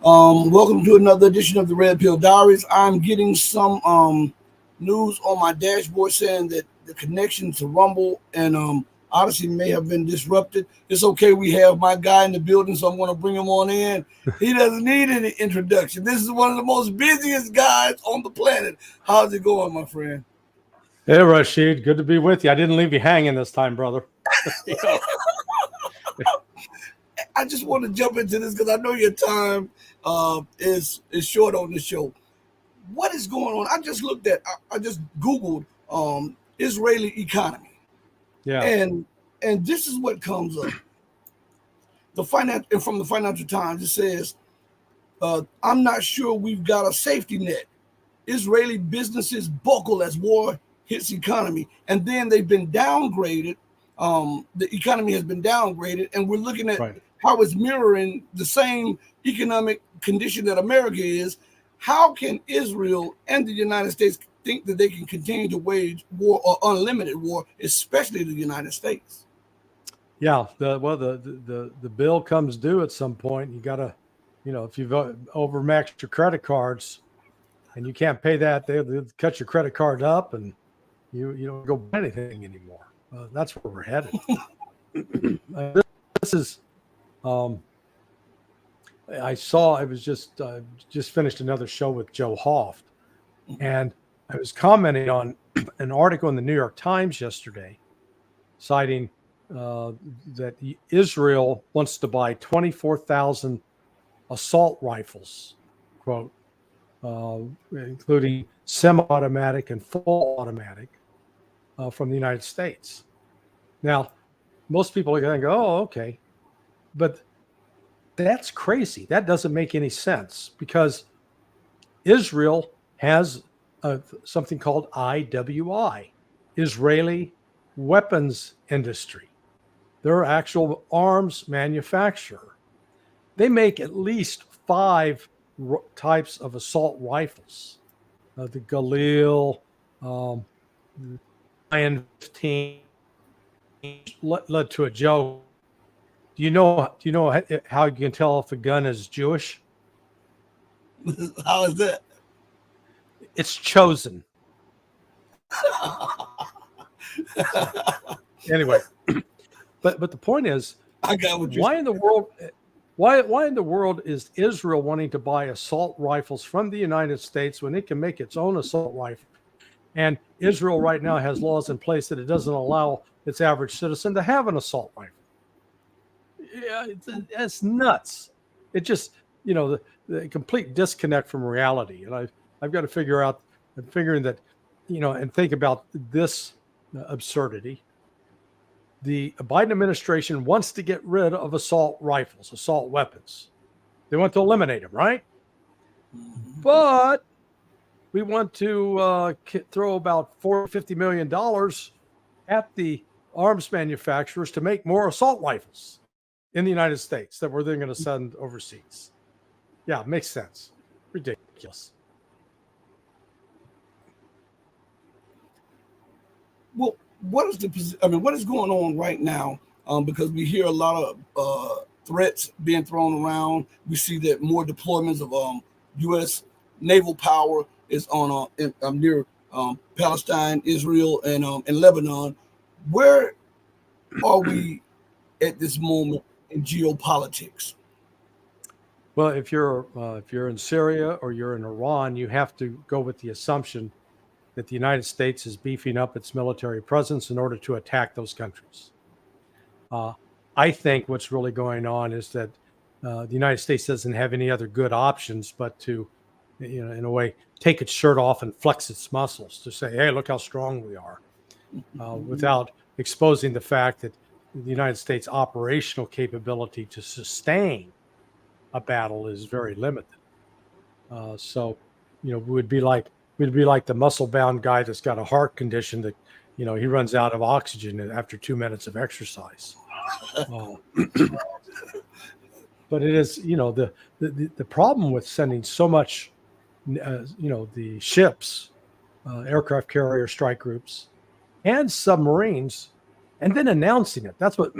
Welcome to another edition of the Red Pill Diaries. I'm getting some news on my dashboard saying that the connection to Rumble and Odyssey may have been disrupted. It's okay. We have my guy in the building, so I'm going to bring him on in. He doesn't need any introduction. This is one of the most busiest guys on the planet. How's it going, my friend? Hey, Rashid. Good to be with you. I didn't leave you hanging this time, brother. I just want to jump into this because I know your time is short on the show. What is going on? I just looked at, I just Googled Israeli economy. Yeah. And this is what comes up. From the Financial Times, it says, I'm not sure we've got a safety net. Israeli businesses buckle as war hits economy. And then they've been downgraded. The economy has been downgraded, and we're looking at how it's mirroring the same economic condition that America is. How can Israel and the United States think that they can continue to wage war or unlimited war, especially the United States? Yeah, the bill comes due at some point. You got to, if you've overmaxed your credit cards and you can't pay that, they'll cut your credit card up and you don't go buy anything anymore. That's where we're headed. This is, I was just finished another show with Joe Hoft, and I was commenting on an article in the New York Times yesterday, citing that Israel wants to buy 24,000 assault rifles, quote, including semi-automatic and full automatic, from the United States. Now, most people are going to go, oh, okay. But that's crazy. That doesn't make any sense because Israel has something called IWI, Israeli Weapons Industry. They're an actual arms manufacturer. They make at least 5 types of assault rifles. The Galil, Lion 15 led to a joke. Do you know how you can tell if a gun is Jewish? How is that? It's chosen. Anyway, but the point is, I got what why in the world is Israel wanting to buy assault rifles from the United States when it can make its own assault rifle? And Israel right now has laws in place that it doesn't allow its average citizen to have an assault rifle. Yeah, it's nuts. It just, the complete disconnect from reality. And I've got to figure out, I'm figuring that, and think about this absurdity. The Biden administration wants to get rid of assault rifles, assault weapons. They want to eliminate them, right? But we want to throw about $50 million at the arms manufacturers to make more assault rifles in the United States that we're then going to send overseas. Yeah, makes sense. Ridiculous. Well, what is going on right now? Because we hear a lot of threats being thrown around. We see that more deployments of U.S. Naval Power is on near Palestine, Israel, and Lebanon. Where are we at this moment in geopolitics? Well, if you're in Syria or you're in Iran, you have to go with the assumption that the United States is beefing up its military presence in order to attack those countries. I think what's really going on is that the United States doesn't have any other good options but to, in a way, take its shirt off and flex its muscles to say, hey, look how strong we are, without exposing the fact that the United States' operational capability to sustain a battle is very limited. We'd be like the muscle-bound guy that's got a heart condition that, he runs out of oxygen after 2 minutes of exercise. But it is, the problem with sending so much, the ships, aircraft carrier strike groups, and submarines, and then announcing it. That's what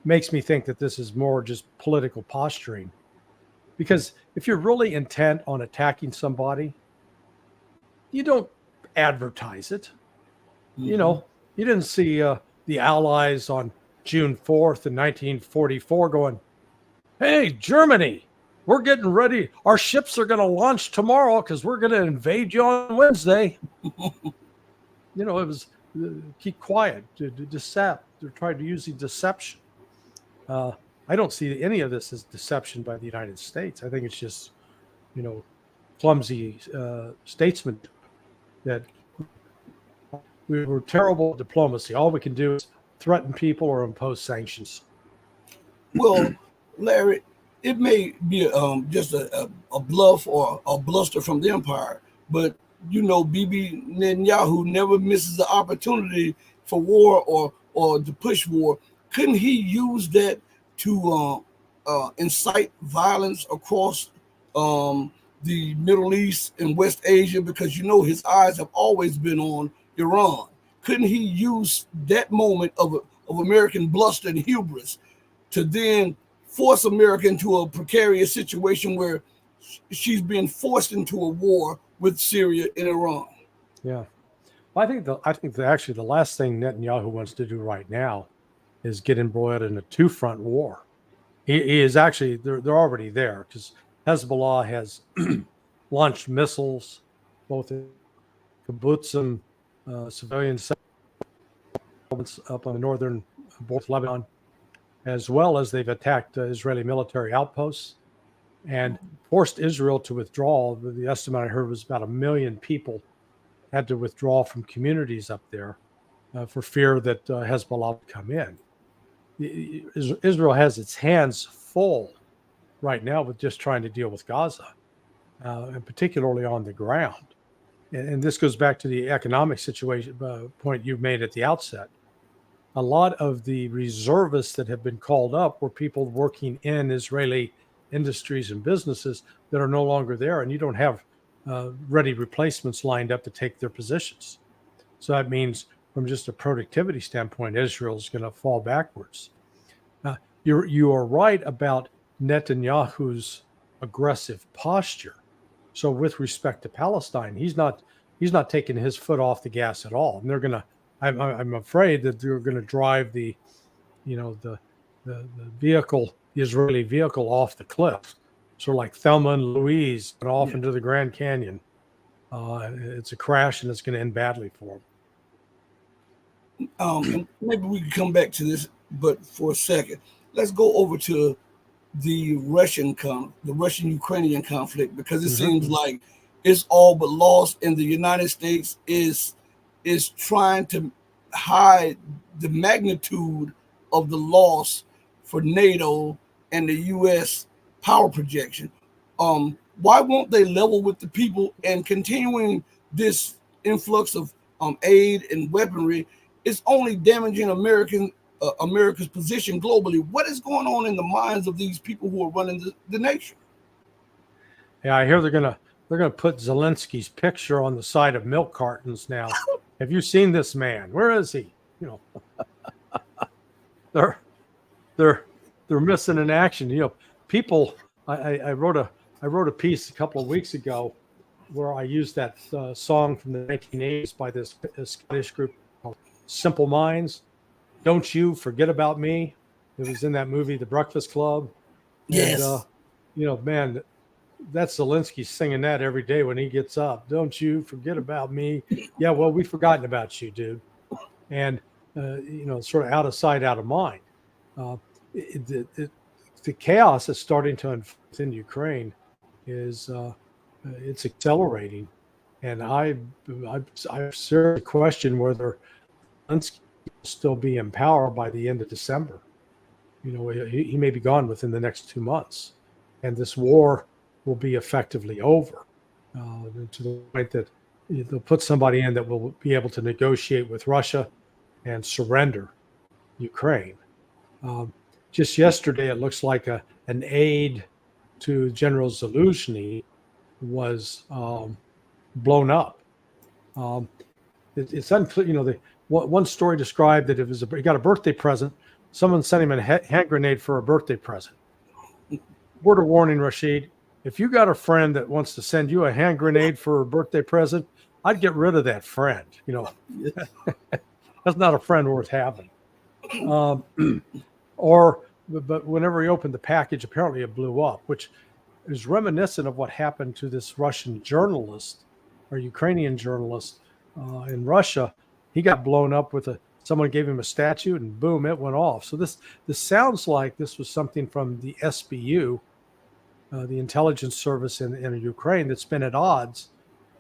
makes me think that this is more just political posturing. Because if you're really intent on attacking somebody, you don't advertise it. Mm-hmm. You know, you didn't see the Allies on June 4th in 1944 going, hey, Germany, we're getting ready. Our ships are going to launch tomorrow because we're going to invade you on Wednesday. You know, it was keep quiet, to decept. They're trying to use the deception. I don't see any of this as deception by the United States. I think it's just, you know, clumsy statesmanship that we were terrible at diplomacy. All we can do is threaten people or impose sanctions. Well, Larry, it may be just a bluff or a bluster from the empire, but you know, Bibi Netanyahu never misses the opportunity for war or to push war. Couldn't he use that to incite violence across the Middle East and West Asia? Because you know his eyes have always been on Iran. Couldn't he use that moment of American bluster and hubris to then force America into a precarious situation where she's being forced into a war with Syria and Iran? Yeah, well, I think actually the last thing Netanyahu wants to do right now is get embroiled in a two-front war. He is actually they're already there because Hezbollah has launched missiles both in kibbutzim, civilian settlements up on the northern border of Lebanon, as well as they've attacked Israeli military outposts and forced Israel to withdraw. The estimate I heard was about 1 million people had to withdraw from communities up there for fear that Hezbollah would come in. Israel has its hands full right now with just trying to deal with Gaza, and particularly on the ground. And this goes back to the economic situation point you made at the outset. A lot of the reservists that have been called up were people working in Israeli industries and businesses that are no longer there, and you don't have ready replacements lined up to take their positions. So that means from just a productivity standpoint, Israel's going to fall backwards. You are right about Netanyahu's aggressive posture. So with respect to Palestine, he's not taking his foot off the gas at all. And they're going to, I'm afraid that they're going to drive the vehicle, the Israeli vehicle, off the cliff. Sort of like Thelma and Louise and off into the Grand Canyon. It's a crash and it's going to end badly for them. And maybe we can come back to this, but for a second, let's go over to the Russian-Ukrainian conflict, because it seems like it's all but lost, and the United States is trying to hide the magnitude of the loss for NATO and the U.S. power projection. Why won't they level with the people? And continuing this influx of aid and weaponry is only damaging America's position globally. What is going on in the minds of these people who are running the nation? Yeah, I hear they're gonna put Zelensky's picture on the side of milk cartons now. Have you seen this man? Where is he? You know, they're missing in action. You know, people. I wrote a piece a couple of weeks ago where I used that song from the 1980s by this Scottish group called Simple Minds. Don't you forget about me. It was in that movie, The Breakfast Club. Yes. And, you know, man, that's Zelensky singing that every day when he gets up. Don't you forget about me. Yeah, well, we've forgotten about you, dude. And, you know, sort of out of sight, out of mind. The chaos that's starting to unfold in Ukraine is it's accelerating. And I seriously question whether Zelensky will still be in power by the end of December. You know, he may be gone within the next 2 months, and this war will be effectively over to the point that they'll put somebody in that will be able to negotiate with Russia and surrender Ukraine. Just yesterday, it looks like an aide to General Zaluzhny was blown up. It's unclear. You know, one story described that he got a birthday present. Someone sent him a hand grenade for a birthday present. word of warning, Rashid. If you got a friend that wants to send you a hand grenade for a birthday present, I'd get rid of that friend. That's not a friend worth having. But whenever he opened the package, apparently it blew up, which is reminiscent of what happened to this Russian journalist or Ukrainian journalist in Russia. He got blown up with someone gave him a statue and boom, it went off. So this sounds like this was something from the SBU, the intelligence service in Ukraine, that's been at odds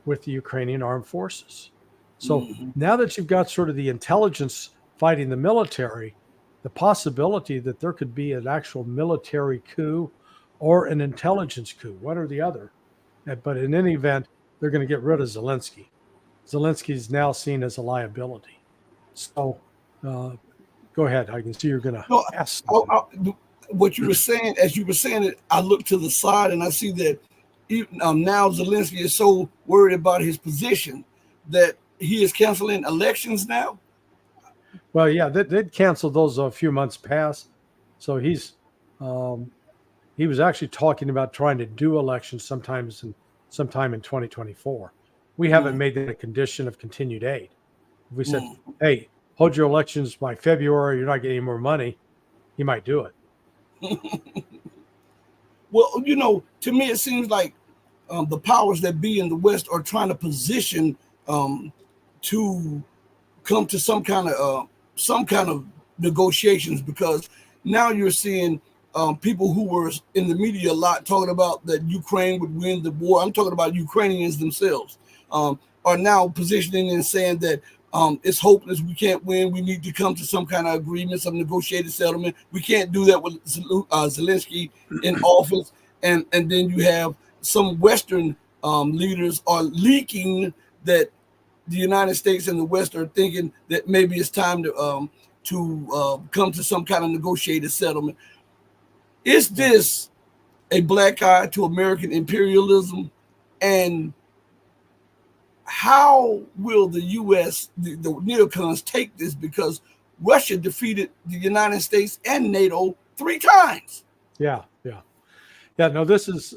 with the Ukrainian armed forces. So now that you've got sort of the intelligence fighting the military, the possibility that there could be an actual military coup or an intelligence coup, one or the other. But in any event, they're going to get rid of Zelensky. Zelensky is now seen as a liability. So go ahead. I can see you're going to ask something. What you were saying, as you were saying it, I look to the side and I see that now Zelensky is so worried about his position that he is canceling elections now. Well, yeah, they'd canceled those a few months past. So he was actually talking about trying to do elections sometime in 2024. We haven't made that a condition of continued aid. If we said, hey, hold your elections by February, you're not getting any more money, he might do it. Well, to me, it seems like the powers that be in the West are trying to position to come to some kind of negotiations, because now you're seeing people who were in the media a lot talking about that Ukraine would win the war. I'm talking about Ukrainians themselves are now positioning and saying that it's hopeless. We can't win. We need to come to some kind of agreement, some negotiated settlement. We can't do that with Zelensky in office. And then you have some Western leaders are leaking that the United States and the West are thinking that maybe it's time to come to some kind of negotiated settlement. Is this a black eye to American imperialism? And how will the U.S., the neocons, take this? Because Russia defeated the United States and NATO 3 times. Yeah. No, this is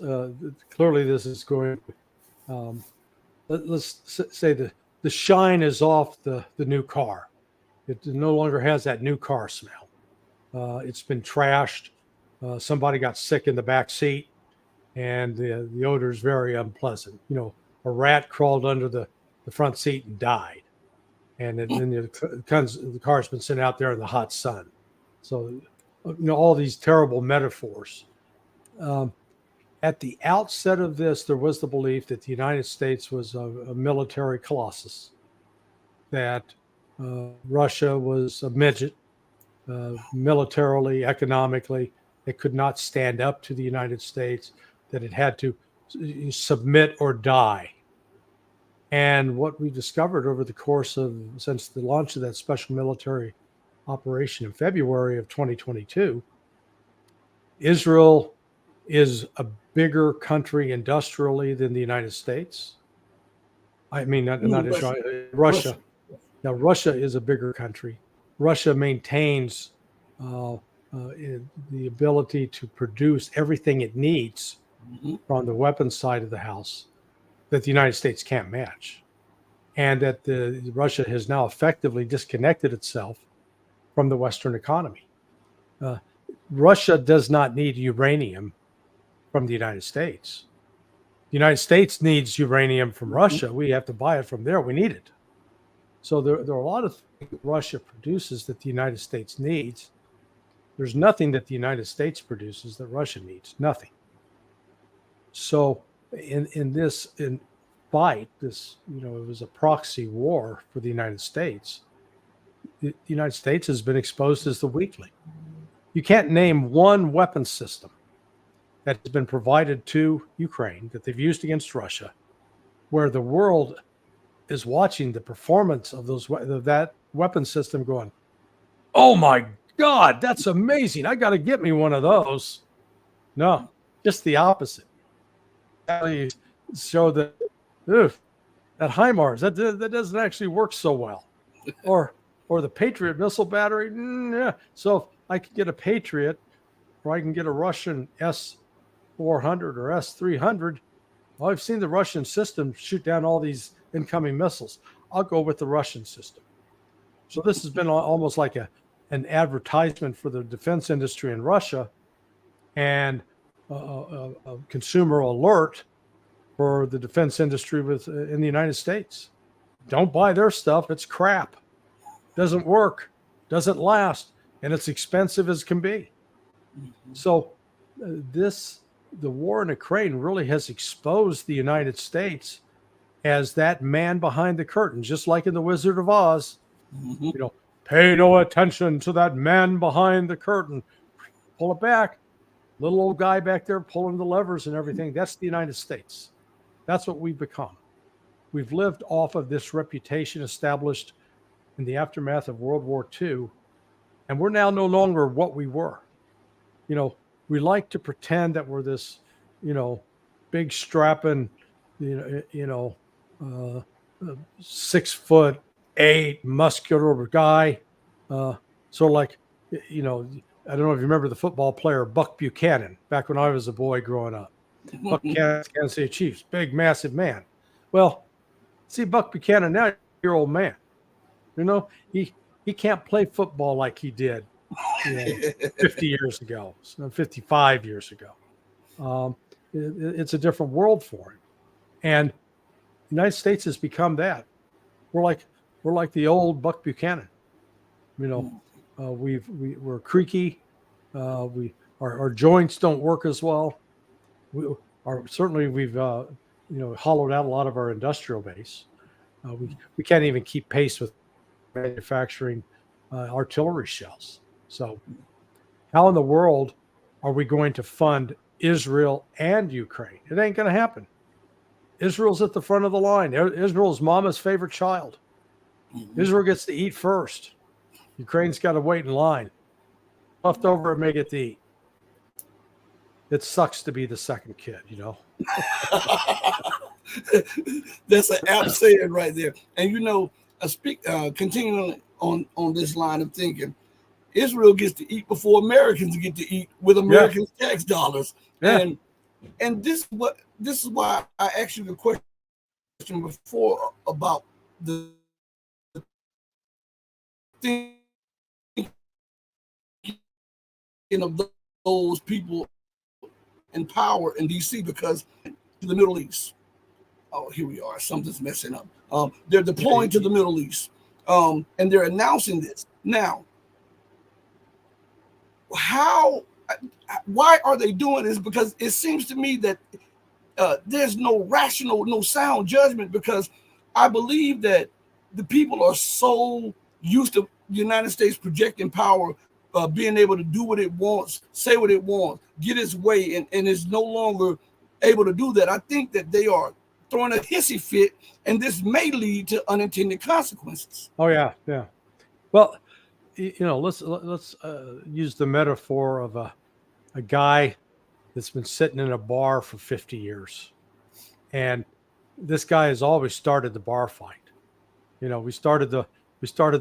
clearly this is going. Let's say the shine is off the new car. It no longer has that new car smell. It's been trashed. Somebody got sick in the back seat, and the odor is very unpleasant. A rat crawled under the front seat and died, and then the car's been sitting out there in the hot sun. So, all these terrible metaphors. At the outset of this, there was the belief that the United States was a military colossus, that Russia was a midget, militarily, economically. It could not stand up to the United States, that it had to submit or die. And what we discovered over the course since the launch of that special military operation in February of 2022, Israel is a bigger country industrially than the United States. I mean, not Israel, Russia. Now, Russia is a bigger country. Russia maintains the ability to produce everything it needs from the weapons side of the house that the United States can't match, and that Russia has now effectively disconnected itself from the Western economy. Russia does not need uranium from the United States. The United States needs uranium from Russia. We have to buy it from there. We need it. So there are a lot of things Russia produces that the United States needs. There's nothing that the United States produces that Russia needs. Nothing. So in this fight, it was a proxy war for the United States. The United States has been exposed as the weakling. You can't name one weapon system that has been provided to Ukraine that they've used against Russia, where the world is watching the performance of that weapon system going, oh my God, that's amazing. I got to get me one of those. No, just the opposite. That show that that HIMARS, that doesn't actually work so well. Or the Patriot missile battery. Yeah. So if I could get a Patriot, or I can get a Russian S-400 or S-300. Well, I've seen the Russian system shoot down all these incoming missiles. I'll go with the Russian system. So this has been almost like an advertisement for the defense industry in Russia and a consumer alert for the defense industry in the United States. Don't buy their stuff. It's crap. Doesn't work, doesn't last, and it's expensive as can be. So the war in Ukraine really has exposed the United States as that man behind the curtain, just like in The Wizard of Oz. You know, pay no attention to that man behind the curtain. Pull it back. Little old guy back there pulling the levers and everything. That's the United States. That's what we've become. We've lived off of this reputation established in the aftermath of World War II, and we're now no longer what we were. You know, we like to pretend that we're this, you know, big strapping, 6'8" muscular guy. Sort of like, you know, I don't know if you remember the football player Buck Buchanan back when I was a boy growing up. Buck Buchanan, Kansas City Chiefs, big, massive man. Well, see Buck Buchanan now, you're an old man. You know, he can't play football like he did 50 years ago, 55 years ago. It's a different world for him. And the United States has become that. We're like the old Buck Buchanan. You know, we're creaky. Our joints don't work as well. We've hollowed out a lot of our industrial base. We can't even keep pace with manufacturing artillery shells. So how in the world are we going to fund Israel and Ukraine? It ain't going to happen. Israel's at the front of the line. Israel's mama's favorite child. Israel gets to eat first. Ukraine's got to wait in line. Left over and may get to eat. It sucks to be the second kid, you know. That's an apt saying right there. And you know, continuing on this line of thinking, Israel gets to eat before Americans get to eat with Americans' tax dollars. Yeah. And this is why I asked you the question before about the thing of those people in power in DC, because the Middle East. Oh, here we are. Something's messing up. They're deploying to the Middle East, and they're announcing this now. Why are they doing this? Because it seems to me that there's no rational, no sound judgment, because I believe that the people are so used to the United States projecting power, being able to do what it wants, say what it wants, get its way, and is no longer able to do that. I think that they are throwing a hissy fit, and this may lead to unintended consequences. Oh yeah. Well, you know, let's use the metaphor of a guy that's been sitting in a bar for 50 years, and this guy has always started the bar fight. You know, we started the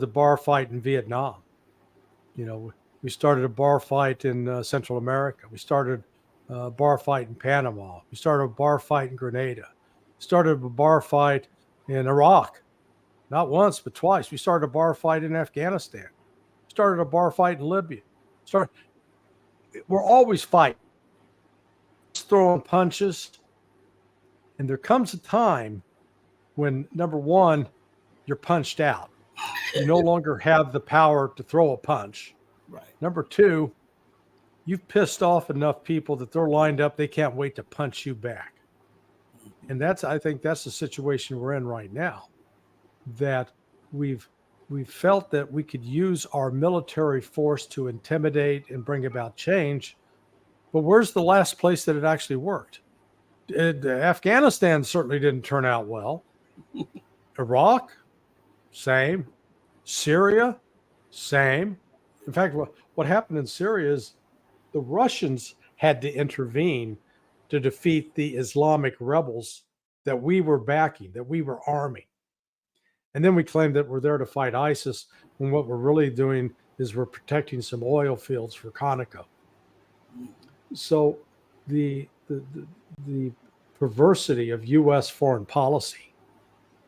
bar fight in Vietnam. You know, we started a bar fight in Central America. We started a bar fight in Panama. We started a bar fight in Grenada. Started a bar fight in Iraq, not once but twice. We started a bar fight in Afghanistan. Started a bar fight in Libya. We're always fighting, throwing punches, and there comes a time when, number one, you're punched out. You no longer have the power to throw a punch. Right. Number two, you've pissed off enough people that they're lined up. They can't wait to punch you back. And I think that's the situation we're in right now, that we've felt that we could use our military force to intimidate and bring about change. But where's the last place that it actually worked? Afghanistan certainly didn't turn out well. Iraq, same. Syria, same. In fact, what happened in Syria is the Russians had to intervene to defeat the Islamic rebels that we were backing, that we were arming. And then we claimed that we're there to fight ISIS, when what we're really doing is we're protecting some oil fields for Conoco. So the the the, the perversity of U.S. foreign policy,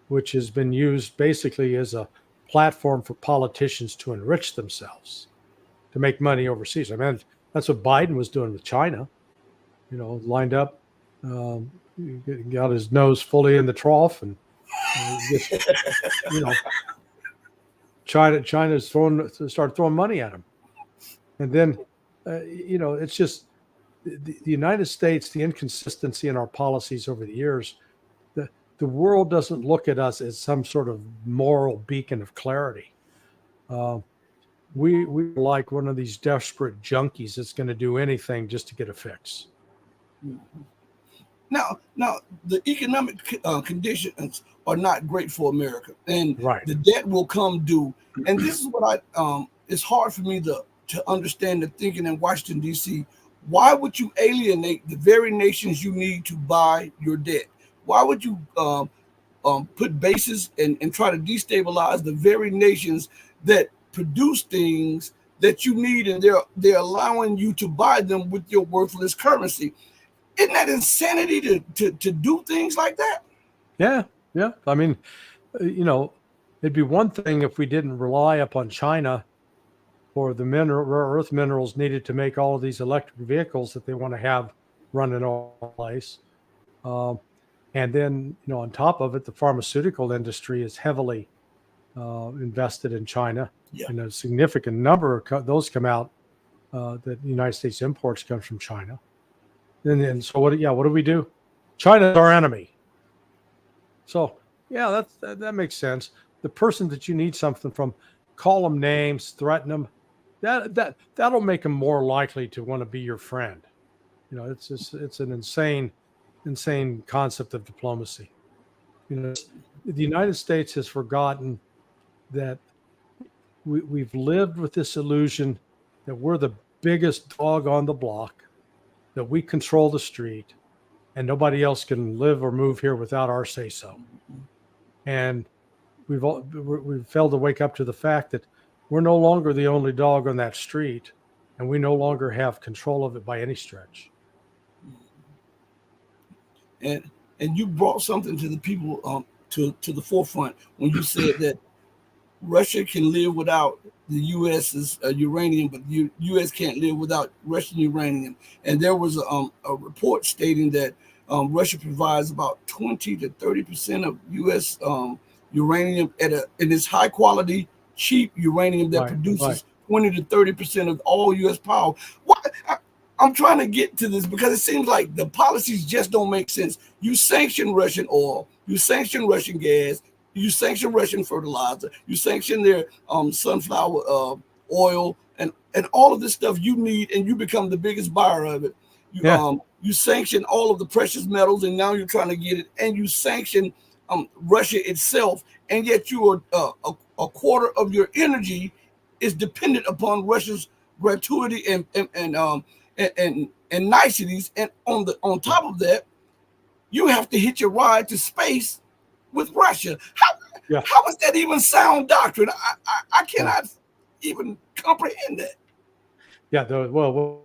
which has been used basically as a platform for politicians to enrich themselves, to make money overseas. I mean, that's what Biden was doing with China. Lined up, um, got his nose fully in the trough, and just China's started throwing money at him, and then it's just the United States, the inconsistency in our policies over the years. The world doesn't look at us as some sort of moral beacon of clarity. We're like one of these desperate junkies that's going to do anything just to get a fix. Now, the economic conditions are not great for America, and Right. the debt will come due. And this is what it's hard for me to understand the thinking in Washington, D.C. Why would you alienate the very nations you need to buy your debt? Why would you put bases and try to destabilize the very nations that produce things that you need, and they're allowing you to buy them with your worthless currency? Isn't that insanity to do things like that? Yeah. I mean, it'd be one thing if we didn't rely upon China for the rare earth minerals needed to make all of these electric vehicles that they want to have running all over the place. And then, on top of it, the pharmaceutical industry is heavily invested in China. Yeah. And a significant number of those come out that the United States imports come from China. And so what do we do? China's our enemy. So that makes sense. The person that you need something from, call them names, threaten them. That'll make them more likely to want to be your friend. It's an insane concept of diplomacy. The United States has forgotten that we've lived with this illusion that we're the biggest dog on the block, that we control the street, and nobody else can live or move here without our say so. And we've failed to wake up to the fact that we're no longer the only dog on that street, and we no longer have control of it by any stretch. And you brought something to the people to the forefront when you said that Russia can live without the U.S.'s uranium, but the U.S. can't live without Russian uranium. And there was a report stating that Russia provides about 20 to 30% of U.S. Uranium in its high quality, cheap uranium that produces 20 to 30% of all U.S. power. I'm trying to get to this because it seems like the policies just don't make sense. You sanction Russian oil, you sanction Russian gas, you sanction Russian fertilizer, you sanction their sunflower oil, and all of this stuff you need, and you become the biggest buyer of it. You sanction all of the precious metals, and now you're trying to get it, and you sanction Russia itself, and yet you are a quarter of your energy is dependent upon Russia's gratuity and niceties, and on top of that, you have to hitch a ride to space with Russia. How is that even sound doctrine? I cannot even comprehend that. Yeah, well,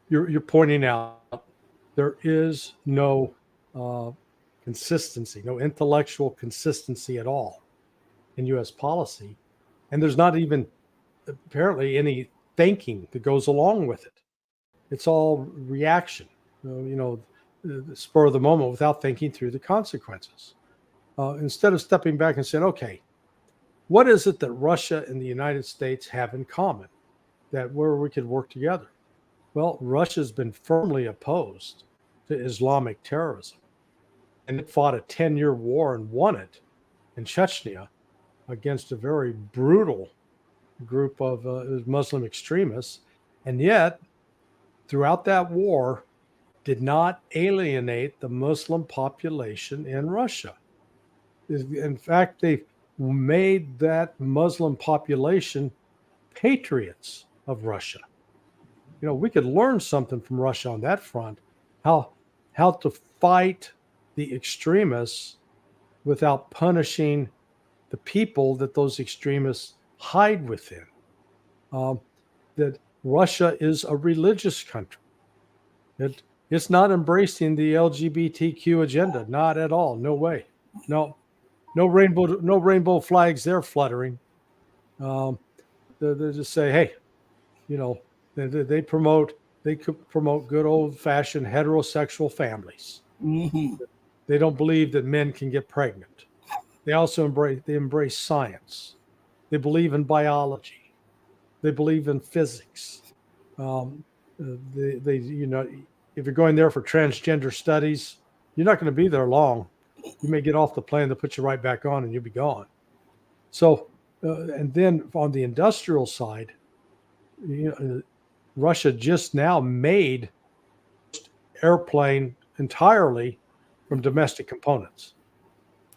you're pointing out there is no consistency, no intellectual consistency at all in U.S. policy, and there's not even apparently any thinking that goes along with it. It's all reaction, the spur of the moment without thinking through the consequences. Instead of stepping back and saying, okay, what is it that Russia and the United States have in common where we could work together? Well, Russia's been firmly opposed to Islamic terrorism, and it fought a 10-year war and won it in Chechnya against a very brutal group of Muslim extremists, and yet throughout that war did not alienate the Muslim population in Russia. In fact, they made that Muslim population patriots of Russia. We could learn something from Russia on that front, how to fight the extremists without punishing the people that those extremists hide within. That Russia is a religious country. It's not embracing the LGBTQ agenda, not at all. No way. No rainbow flags they're fluttering. They just say, hey, they promote good old fashioned heterosexual families. Mm-hmm. They don't believe that men can get pregnant. They also embrace science. They believe in biology. They believe in physics. If you're going there for transgender studies, you're not going to be there long. You may get off the plane, they'll put you right back on, and you'll be gone. So, and then on the industrial side, Russia just now made airplane entirely from domestic components.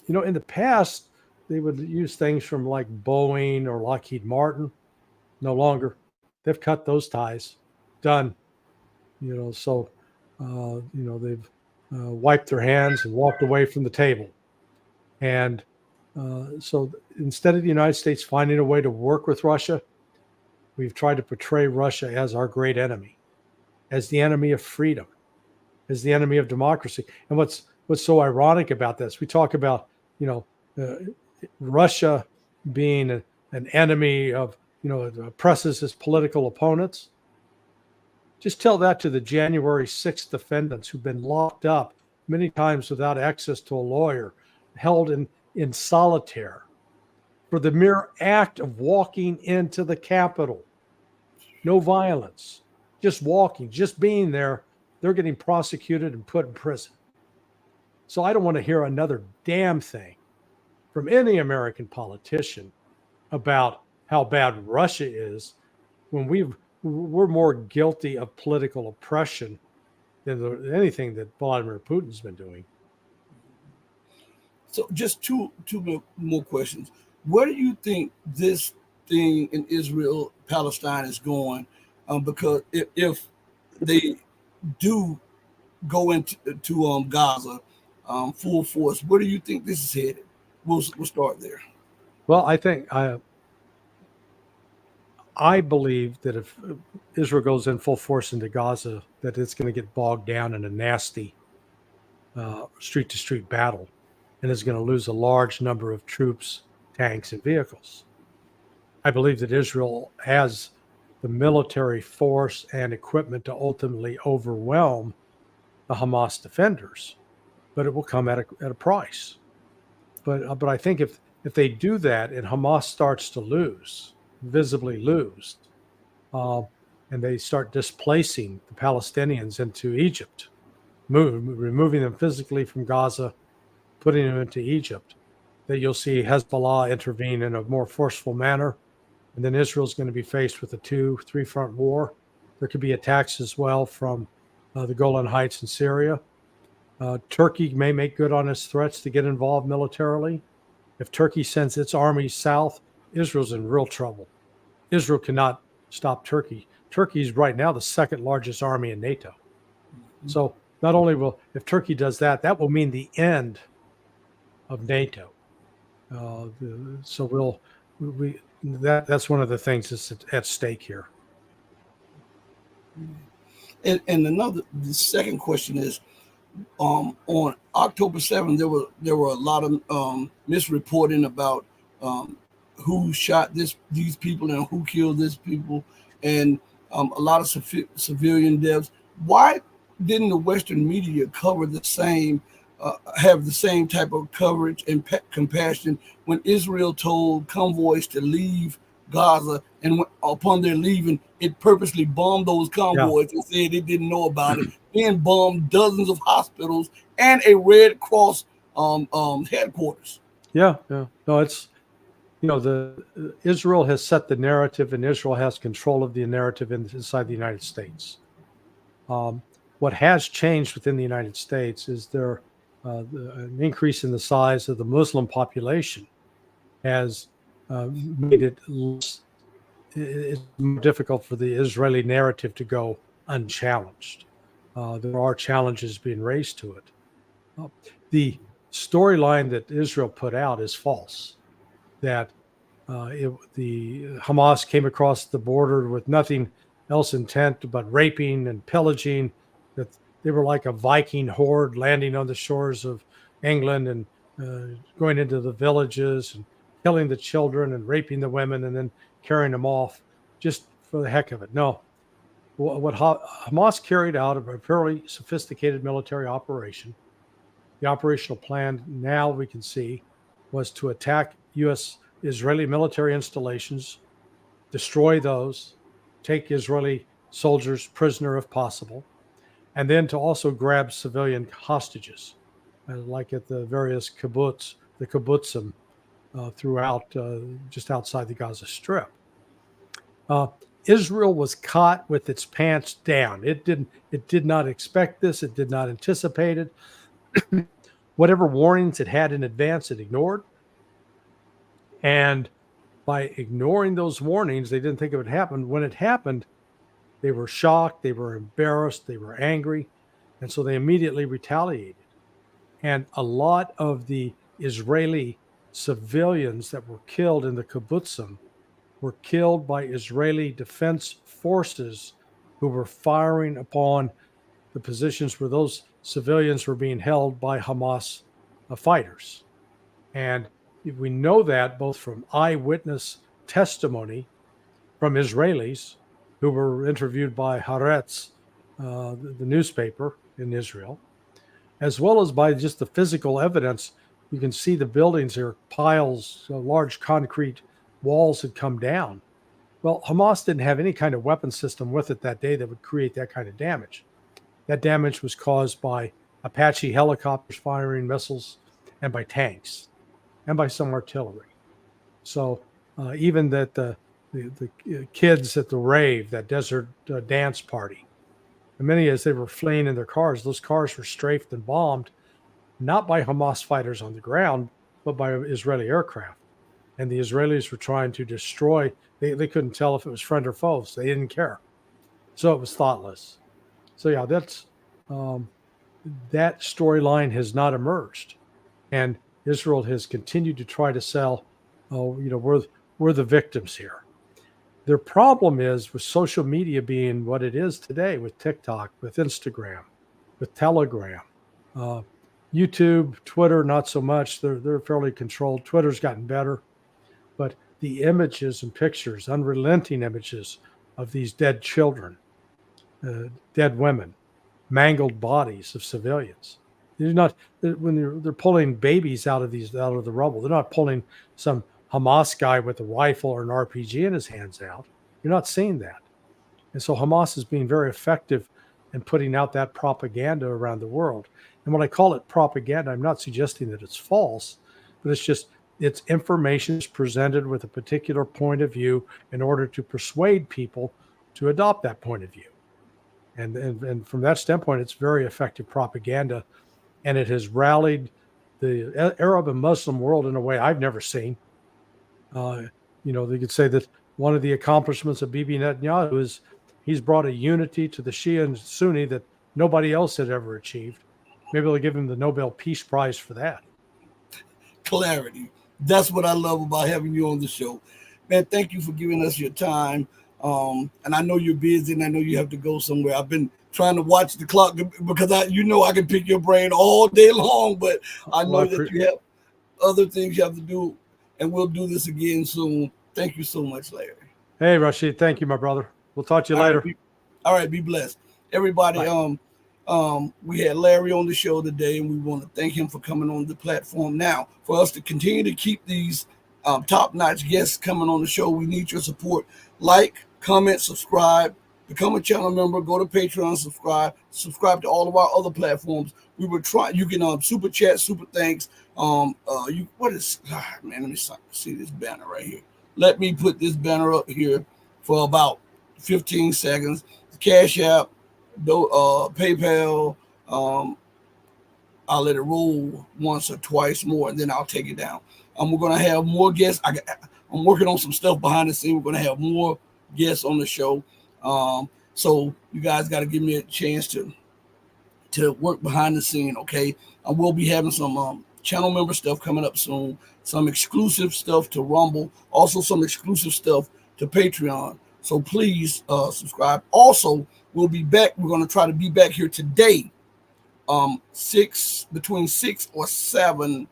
In the past, they would use things from like Boeing or Lockheed Martin. No longer. They've cut those ties. Done. So they've wiped their hands and walked away from the table. And so instead of the United States finding a way to work with Russia, we've tried to portray Russia as our great enemy, as the enemy of freedom, as the enemy of democracy. And what's so ironic about this, we talk about, Russia being an enemy of, it oppresses its political opponents. Just tell that to the January 6th defendants who've been locked up many times without access to a lawyer, held in solitaire for the mere act of walking into the Capitol. No violence, just walking, just being there. They're getting prosecuted and put in prison. So I don't want to hear another damn thing from any American politician about how bad Russia is when we're more guilty of political oppression than anything that Vladimir Putin's been doing. So just two more questions. Where do you think this thing in Israel, Palestine is going? Because if they do go into Gaza full force, where do you think this is headed? We'll start there. Well, I believe that if Israel goes in full force into Gaza, that it's going to get bogged down in a nasty street-to-street battle, and is going to lose a large number of troops, tanks, and vehicles. I believe that Israel has the military force and equipment to ultimately overwhelm the Hamas defenders, but it will come at a price. But I think if they do that and Hamas starts to lose, visibly lose, and they start displacing the Palestinians into Egypt, removing them physically from Gaza, putting them into Egypt, that you'll see Hezbollah intervene in a more forceful manner. And then Israel's going to be faced with a 2-3 front war. There could be attacks as well from the Golan Heights in Syria. Turkey may make good on its threats to get involved militarily. If Turkey sends its armies south, Israel's in real trouble. Israel cannot stop Turkey. Turkey is right now the second largest army in NATO. Mm-hmm. So not only if Turkey does that, that will mean the end of NATO. So that's one of the things that's at stake here. And the second question is, on October 7th, there were a lot of misreporting about who shot these people and who killed these people, and a lot of civilian deaths. Why didn't the Western media cover the same, have the same type of coverage and compassion when Israel told convoys to leave Gaza, and upon their leaving, it purposely bombed those convoys and said it didn't know about it, and bombed dozens of hospitals and a Red Cross headquarters? No, it's Israel has set the narrative, and Israel has control of the narrative inside the United States. What has changed within the United States is an increase in the size of the Muslim population has made it it's more difficult for the Israeli narrative to go unchallenged. There are challenges being raised to it. The storyline that Israel put out is false, that the Hamas came across the border with nothing else intent but raping and pillaging, that they were like a Viking horde landing on the shores of England and going into the villages and killing the children and raping the women and then carrying them off just for the heck of it. No, what Hamas carried out of a fairly sophisticated military operation. The operational plan, now we can see, was to attack U.S. Israeli military installations, destroy those, take Israeli soldiers prisoner if possible, and then to also grab civilian hostages, like at the various kibbutzim throughout, just outside the Gaza Strip. Israel was caught with its pants down. It did not expect this. It did not anticipate it. Whatever warnings it had in advance, it ignored. And by ignoring those warnings, they didn't think it would happen. When it happened, they were shocked, they were embarrassed, they were angry, and so they immediately retaliated. And a lot of the Israeli civilians that were killed in the kibbutzim were killed by Israeli defense forces who were firing upon the positions where those civilians were being held by Hamas fighters. And we know that both from eyewitness testimony from Israelis who were interviewed by Haaretz, the newspaper in Israel, as well as by just the physical evidence. You can see the buildings here, piles, large concrete walls had come down. Well, Hamas didn't have any kind of weapon system with it that day that would create that kind of damage. That damage was caused by Apache helicopters firing missiles and by tanks and by some artillery. So even that the kids at the rave, that desert dance party, and many as they were fleeing in their cars, those cars were strafed and bombed, not by Hamas fighters on the ground, but by Israeli aircraft. And the Israelis were trying to destroy, they couldn't tell if it was friend or foe, so they didn't care. So it was thoughtless. So yeah, that's that storyline has not emerged. And Israel has continued to try to sell, we're the victims here. Their problem is with social media being what it is today, with TikTok, with Instagram, with Telegram, YouTube, Twitter, not so much. They're fairly controlled. Twitter's gotten better. But the images and pictures, unrelenting images of these dead children, dead women, mangled bodies of civilians. They're not, when they're pulling babies out of the rubble, they're not pulling some Hamas guy with a rifle or an RPG in his hands out. You're not seeing that. And so Hamas is being very effective in putting out that propaganda around the world. And when I call it propaganda, I'm not suggesting that it's false, but it's just, it's information is presented with a particular point of view in order to persuade people to adopt that point of view. And from that standpoint, it's very effective propaganda. And it has rallied the Arab and Muslim world in a way I've never seen. They could say that one of the accomplishments of Bibi Netanyahu is he's brought a unity to the Shia and Sunni that nobody else had ever achieved. Maybe they'll give him the Nobel Peace Prize for that. Clarity. That's what I love about having you on the show. Man, thank you for giving us your time. And I know you're busy and I know you have to go somewhere. I've been trying to watch the clock because I can pick your brain all day long, but I know that you have other things you have to do, and we'll do this again soon. Thank you so much, Larry. Hey, Rashid. Thank you, my brother. We'll talk to you later. All right. Be blessed. Everybody, we had Larry on the show today, and we want to thank him for coming on the platform. Now, for us to continue to keep these top-notch guests coming on the show, we need your support. Like, comment, subscribe, become a channel member, go to Patreon, subscribe to all of our other platforms. We were trying, you can super chat, super thanks. Let me see this banner right here. Let me put this banner up here for about 15 seconds. Cash App, PayPal, I'll let it roll once or twice more, and then I'll take it down. We're going to have more guests. I'm working on some stuff behind the scenes. We're going to have more guests on the show. So you guys got to give me a chance to work behind the scene, okay? I will be having some channel member stuff coming up soon, some exclusive stuff to Rumble, also some exclusive stuff to Patreon. So please subscribe. Also, we'll be back. We're going to try to be back here today, between 6 or 7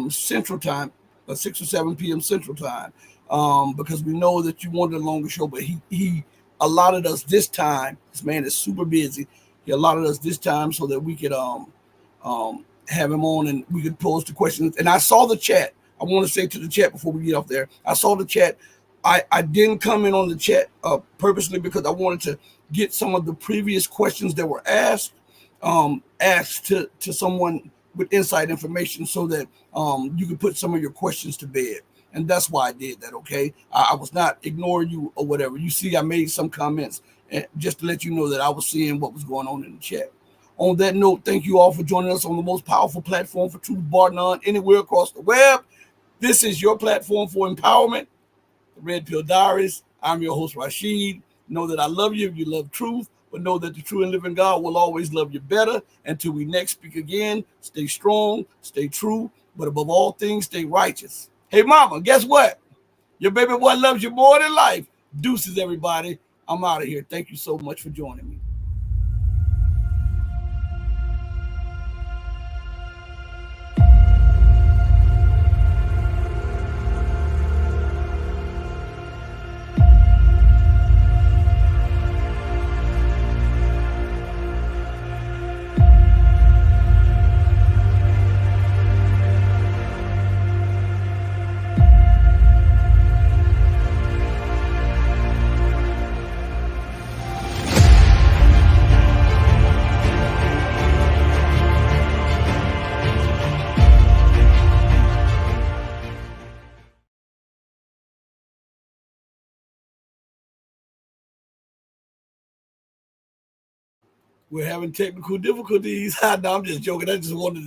Central Time, 6 or 7 p.m. Central Time, because we know that you wanted a longer show, but he allotted us this time. This man is super busy. He allotted us this time so that we could have him on and we could pose the questions. And I saw the chat. I want to say to the chat before we get off there, I saw the chat. I didn't come in on the chat purposely because I wanted to get some of the previous questions that were asked to someone with inside information so that you could put some of your questions to bed. And that's why I did that, okay? I was not ignoring you or whatever. You see, I made some comments just to let you know that I was seeing what was going on in the chat. On that note, thank you all for joining us on the most powerful platform for truth, bar none, anywhere across the web. This is your platform for empowerment, the Red Pill Diaries. I'm your host, Rashid. Know that I love you if you love truth, but know that the true and living God will always love you better. Until we next speak again, stay strong, stay true, but above all things, stay righteous. Hey, mama, guess what? Your baby boy loves you more than life. Deuces, everybody. I'm out of here. Thank you so much for joining me. We're having technical difficulties. No, I'm just joking. I just wanted to